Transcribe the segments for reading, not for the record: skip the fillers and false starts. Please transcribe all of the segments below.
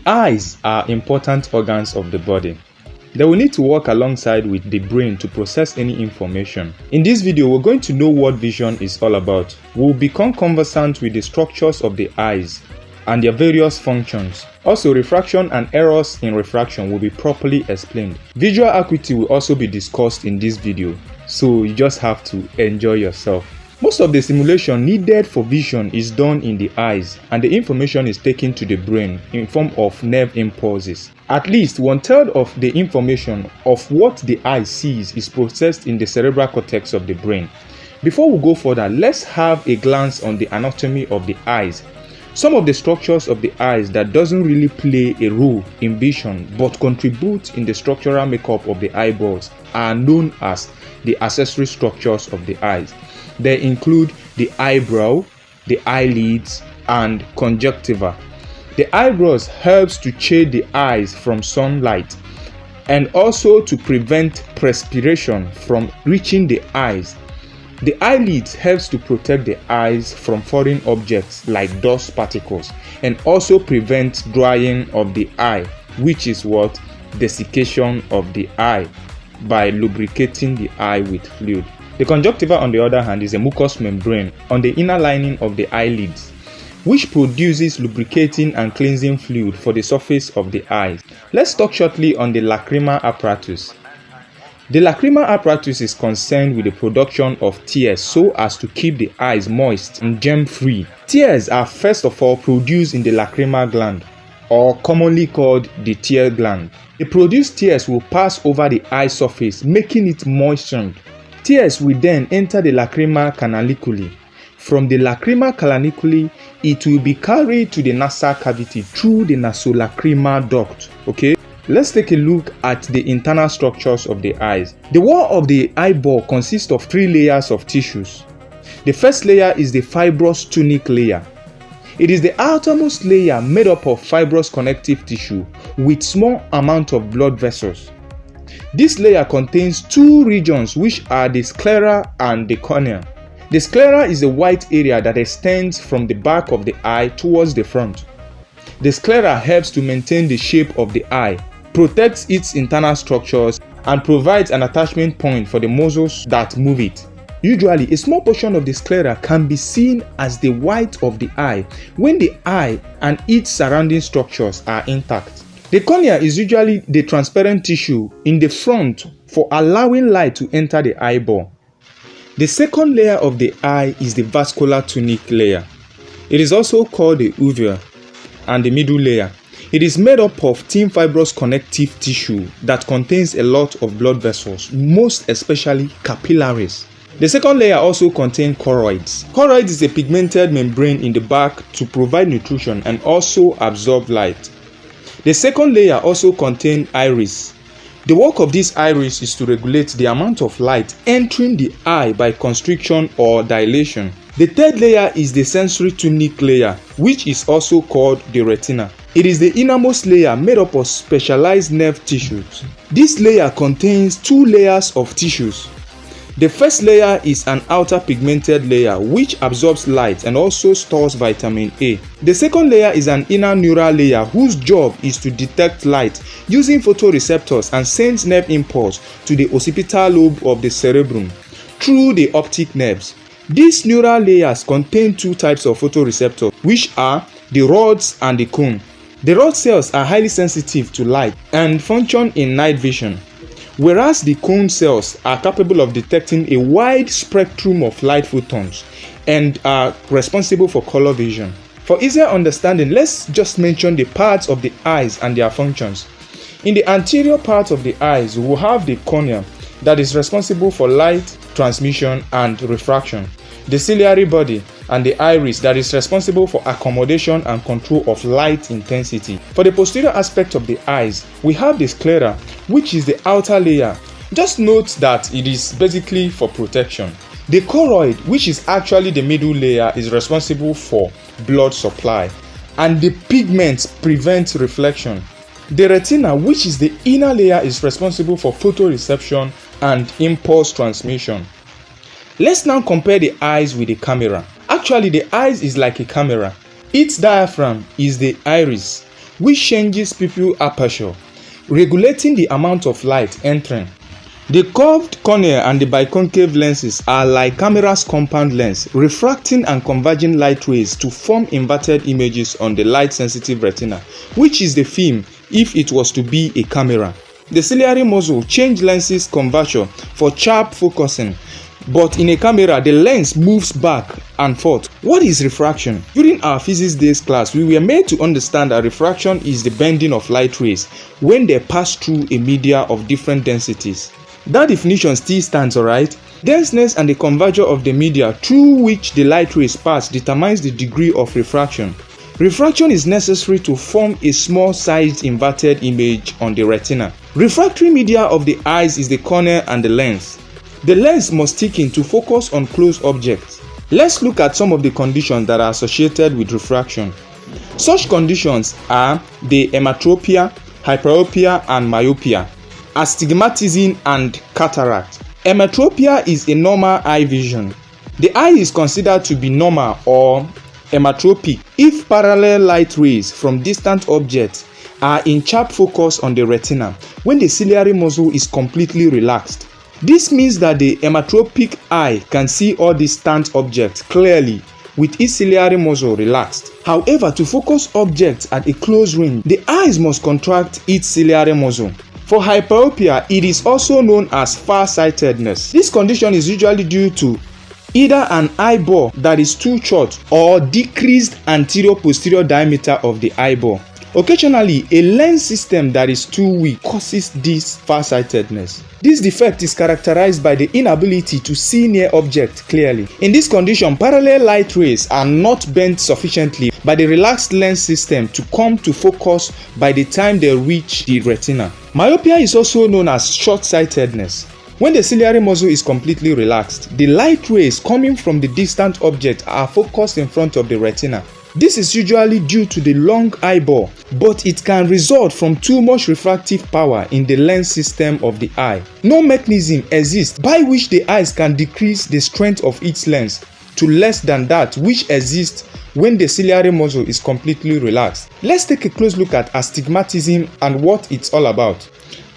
eyes are important organs of the body. They will need to work alongside with the brain to process any information. In this video, we're going to know what vision is all about. We'll become conversant with the structures of the eyes and their various functions. Also, refraction and errors in refraction will be properly explained. Visual acuity will also be discussed in this video, so you just have to enjoy yourself. Most of the simulation needed for vision is done in the eyes, and the information is taken to the brain in form of nerve impulses. At least 1/3 of the information of what the eye sees is processed in the cerebral cortex of the brain. Before we go further, let's have a glance on the anatomy of the eyes. Some of the structures of the eyes that doesn't really play a role in vision but contribute in the structural makeup of the eyeballs are known as the accessory structures of the eyes. They include the eyebrow, the eyelids, and conjunctiva. The eyebrows helps to shade the eyes from sunlight and also to prevent perspiration from reaching the eyes. The eyelids helps to protect the eyes from foreign objects like dust particles and also prevent drying of the eye, which is what desiccation of the eye, by lubricating the eye with fluid. The conjunctiva, on the other hand, is a mucous membrane on the inner lining of the eyelids, which produces lubricating and cleansing fluid for the surface of the eyes. Let's talk shortly on the lacrimal apparatus. The lacrimal apparatus is concerned with the production of tears so as to keep the eyes moist and germ-free. Tears are first of all produced in the lacrimal gland, or commonly called the tear gland. The produced tears will pass over the eye surface, making it moistened. Tears will then enter the lacrimal canaliculi. From the lacrimal canaliculi, it will be carried to the nasal cavity through the nasolacrimal duct. Okay? Let's take a look at the internal structures of the eyes. The wall of the eyeball consists of 3 layers of tissues. The first layer is the fibrous tunic layer. It is the outermost layer made up of fibrous connective tissue with small amount of blood vessels. This layer contains 2 regions, which are the sclera and the cornea. The sclera is a white area that extends from the back of the eye towards the front. The sclera helps to maintain the shape of the eye, protects its internal structures, and provides an attachment point for the muscles that move it. Usually, a small portion of the sclera can be seen as the white of the eye when the eye and its surrounding structures are intact. The cornea is usually the transparent tissue in the front for allowing light to enter the eyeball. The second layer of the eye is the vascular tunic layer. It is also called the uvea, and the middle layer. It is made up of thin fibrous connective tissue that contains a lot of blood vessels, most especially capillaries. The second layer also contains choroids. Choroids is a pigmented membrane in the back to provide nutrition and also absorb light. The second layer also contains iris. The work of this iris is to regulate the amount of light entering the eye by constriction or dilation. The third layer is the sensory tunic layer, which is also called the retina. It is the innermost layer made up of specialized nerve tissues. This layer contains 2 layers of tissues. The first layer is an outer pigmented layer which absorbs light and also stores vitamin A. The second layer is an inner neural layer whose job is to detect light using photoreceptors and sends nerve impulse to the occipital lobe of the cerebrum through the optic nerves. These neural layers contain 2 types of photoreceptors, which are the rods and the cone. The rod cells are highly sensitive to light and function in night vision, whereas the cone cells are capable of detecting a wide spectrum of light photons and are responsible for color vision. For easier understanding, let's just mention the parts of the eyes and their functions. In the anterior part of the eyes, we will have the cornea that is responsible for light transmission and refraction, the ciliary body, and the iris that is responsible for accommodation and control of light intensity. For the posterior aspect of the eyes, we have the sclera, which is the outer layer. Just note that it is basically for protection. The choroid, which is actually the middle layer, is responsible for blood supply, and the pigments prevent reflection. The retina, which is the inner layer, is responsible for photoreception and impulse transmission. Let's now compare the eyes with the camera. Actually, the eyes is like a camera. Its diaphragm is the iris, which changes pupil aperture, regulating the amount of light entering. The curved cornea and the biconcave lenses are like camera's compound lens, refracting and converging light rays to form inverted images on the light-sensitive retina, which is the film if it was to be a camera. The ciliary muscle changes lenses conversion for sharp focusing, but in a camera, the lens moves back and forth. What is refraction? During our physics days class, we were made to understand that refraction is the bending of light rays when they pass through a media of different densities. That definition still stands, alright? Denseness and the convergence of the media through which the light rays pass determines the degree of refraction. Refraction is necessary to form a small-sized inverted image on the retina. Refractory media of the eyes is the cornea and the lens. The lens must thicken to focus on close objects. Let's look at some of the conditions that are associated with refraction. Such conditions are the hematropia, hyperopia, and myopia, astigmatism, and cataract. Hematropia is a normal eye vision. The eye is considered to be normal or hematropic if parallel light rays from distant objects are in sharp focus on the retina when the ciliary muscle is completely relaxed. This means that the hematropic eye can see all distant objects clearly with its ciliary muscle relaxed. However, to focus objects at a close range, the eyes must contract its ciliary muscle. For hyperopia, it is also known as farsightedness. This condition is usually due to either an eyeball that is too short or decreased anterior-posterior diameter of the eyeball. Occasionally, a lens system that is too weak causes this farsightedness. This defect is characterized by the inability to see near objects clearly. In this condition, parallel light rays are not bent sufficiently by the relaxed lens system to come to focus by the time they reach the retina. Myopia is also known as short-sightedness. When the ciliary muscle is completely relaxed, the light rays coming from the distant object are focused in front of the retina. This is usually due to the long eyeball, but it can result from too much refractive power in the lens system of the eye. No mechanism exists by which the eyes can decrease the strength of its lens to less than that which exists when the ciliary muscle is completely relaxed. Let's take a close look at astigmatism and what it's all about.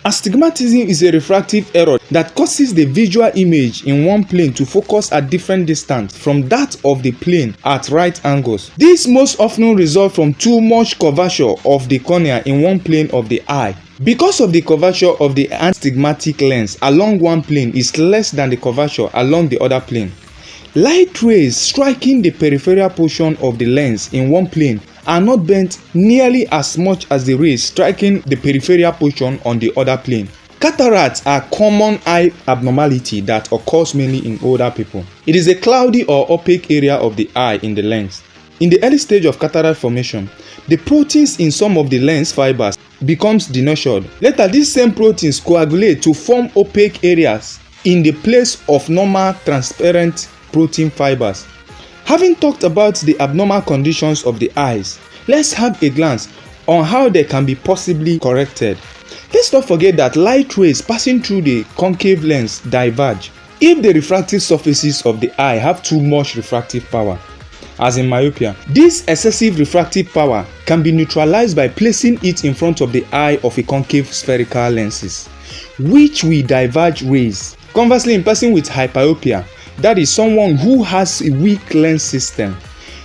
Astigmatism is a refractive error that causes the visual image in one plane to focus at different distance from that of the plane at right angles. This most often results from too much curvature of the cornea in one plane of the eye. Because of the curvature of the astigmatic lens along one plane is less than the curvature along the other plane. Light rays striking the peripheral portion of the lens in one plane are not bent nearly as much as the rays striking the peripheral portion on the other plane. Cataracts are common eye abnormality that occurs mainly in older people. It is a cloudy or opaque area of the eye in the lens. In the early stage of cataract formation, the proteins in some of the lens fibers becomes denatured. Later, these same proteins coagulate to form opaque areas in the place of normal transparent protein fibers. Having talked about the abnormal conditions of the eyes, let's have a glance on how they can be possibly corrected. Let's not forget that light rays passing through the concave lens diverge if the refractive surfaces of the eye have too much refractive power, as in myopia. This excessive refractive power can be neutralized by placing it in front of the eye of a concave spherical lenses, which will diverge rays. Conversely, in person with hyperopia, that is someone who has a weak lens system,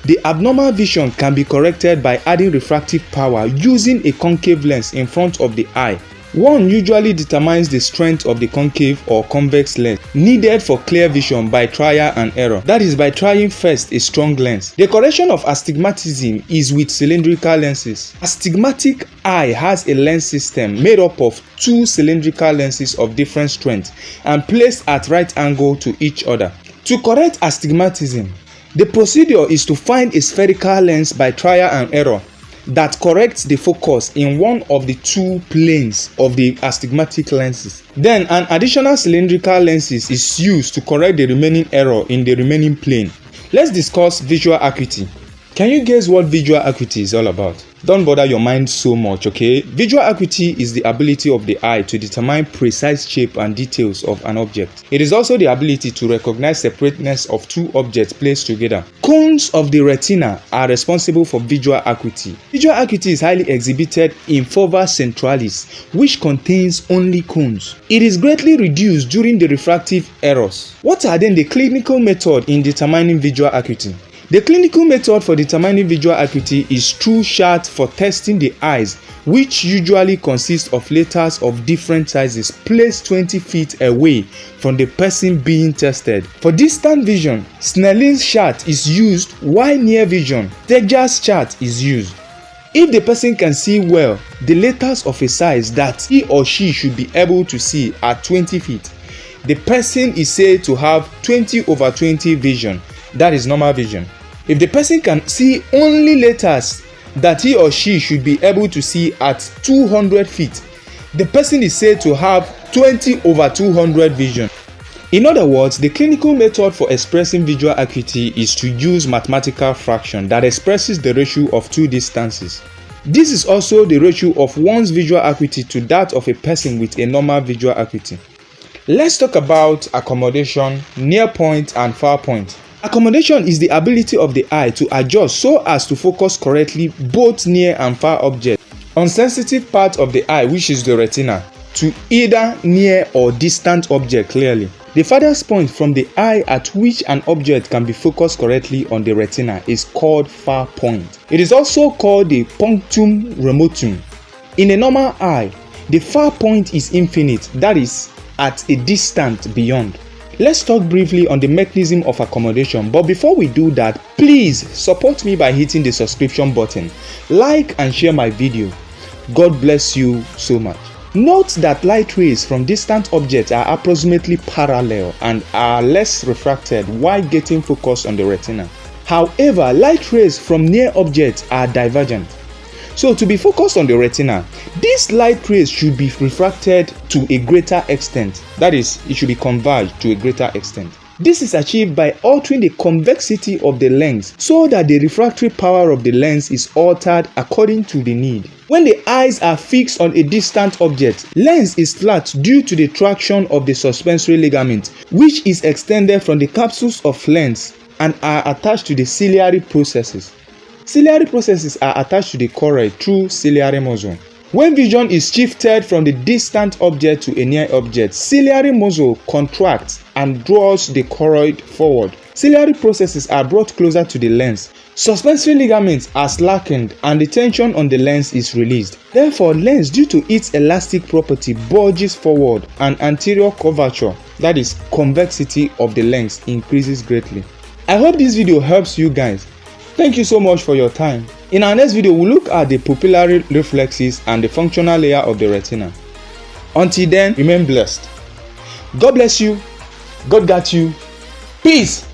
the abnormal vision can be corrected by adding refractive power using a concave lens in front of the eye. One usually determines the strength of the concave or convex lens needed for clear vision by trial and error. That is by trying first a strong lens. The correction of astigmatism is with cylindrical lenses. Astigmatic eye has a lens system made up of two cylindrical lenses of different strength and placed at right angle to each other. To correct astigmatism, the procedure is to find a spherical lens by trial and error that corrects the focus in one of the two planes of the astigmatic lenses. Then an additional cylindrical lens is used to correct the remaining error in the remaining plane. Let's discuss visual acuity. Can you guess what visual acuity is all about? Don't bother your mind so much, okay? Visual acuity is the ability of the eye to determine precise shape and details of an object. It is also the ability to recognize separateness of two objects placed together. Cones of the retina are responsible for visual acuity. Visual acuity is highly exhibited in fovea centralis, which contains only cones. It is greatly reduced during the refractive errors. What are then the clinical method in determining visual acuity? The clinical method for determining visual acuity is through chart for testing the eyes, which usually consists of letters of different sizes placed 20 feet away from the person being tested. For distant vision, Snellin's chart is used, while near vision, Tegger's chart is used. If the person can see well, the letters of a size that he or she should be able to see are 20 feet. The person is said to have 20/20 vision, that is normal vision. If the person can see only letters that he or she should be able to see at 200 feet, the person is said to have 20/200 vision. In other words, the clinical method for expressing visual acuity is to use mathematical fraction that expresses the ratio of two distances. This is also the ratio of one's visual acuity to that of a person with a normal visual acuity. Let's talk about accommodation, near point and far point. Accommodation is the ability of the eye to adjust so as to focus correctly both near and far objects on sensitive part of the eye, which is the retina, to either near or distant object clearly. The farthest point from the eye at which an object can be focused correctly on the retina is called far point. It is also called the punctum remotum. In a normal eye, the far point is infinite, that is, at a distance beyond. Let's talk briefly on the mechanism of accommodation, but before we do that, please support me by hitting the subscription button, like and share my video. God bless you so much. Note that light rays from distant objects are approximately parallel and are less refracted while getting focused on the retina. However, light rays from near objects are divergent. So to be focused on the retina, these light rays should be refracted to a greater extent. That is, it should be converged to a greater extent. This is achieved by altering the convexity of the lens so that the refractory power of the lens is altered according to the need. When the eyes are fixed on a distant object, lens is flat due to the traction of the suspensory ligament, which is extended from the capsules of lens and are attached to the ciliary processes. Ciliary processes are attached to the choroid through ciliary muscle. When vision is shifted from the distant object to a near object, ciliary muscle contracts and draws the choroid forward. Ciliary processes are brought closer to the lens. Suspensory ligaments are slackened and the tension on the lens is released. Therefore, lens, due to its elastic property, bulges forward and anterior curvature, that is, convexity of the lens, increases greatly. I hope this video helps you guys. Thank you so much for your time. In our next video, we'll look at the pupillary reflexes and the functional layer of the retina. Until then, remain blessed. God bless you. God got you. Peace.